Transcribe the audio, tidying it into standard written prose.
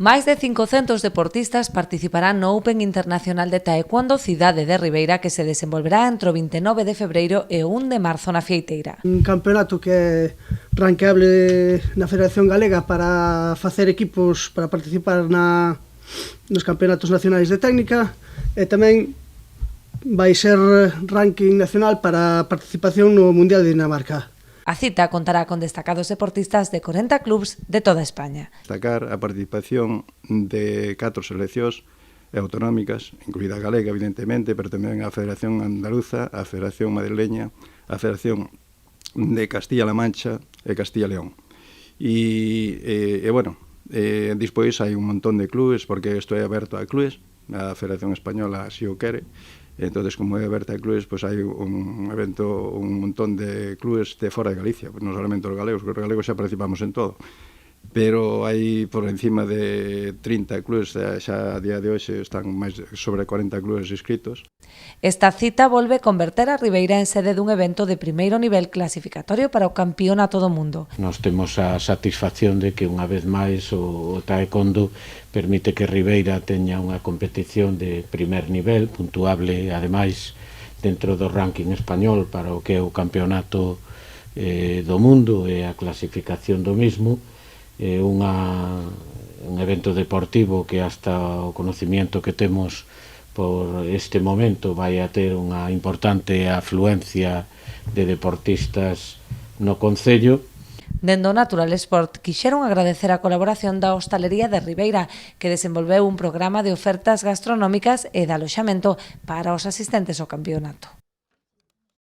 Máis de 500 deportistas participarán no Open Internacional de Taekwondo Cidade de Ribeira, que se desenvolverá entre o 29 de febreiro e o 1 de marzo na Fieiteira. Un campeonato que é ranqueable na Federación Galega para facer equipos para participar nos campeonatos nacionais de técnica, e tamén vai ser ranking nacional para participación no Mundial de Dinamarca. A cita contará con destacados deportistas de 40 clubs de toda España. Destacar a participación de 4 seleccións autonómicas, incluída a galega, evidentemente, pero tamén a Federación Andaluza, a Federación Madrileña, a Federación de Castilla-La Mancha e Castilla-León. Despois hai un montón de clubes, porque isto é aberto a clubes, a Federación Española así o quere. Entonces, como é aberta a clubes, pois hai un montón de clubes de fora de Galicia, non solamente os galegos, porque os galegos xa participamos en todo, pero hai por encima de 30 clubes, xa a día de hoxe están máis sobre 40 clubes inscritos. Esta cita volve converter a Ribeira en sede dun evento de primeiro nivel clasificatorio para o campeonato do mundo. Nós temos a satisfacción de que unha vez máis o taekwondo permite que Ribeira teña unha competición de primer nivel, puntuable ademais dentro do ranking español para o que é o campeonato do mundo e a clasificación do mismo. É un evento deportivo que hasta o conocimiento que temos por este momento vai a ter unha importante afluencia de deportistas no concello. Dende o Natural Sport quixeron agradecer a colaboración da Hostalería de Ribeira, que desenvolveu un programa de ofertas gastronómicas e de aloxamento para os asistentes ao campeonato.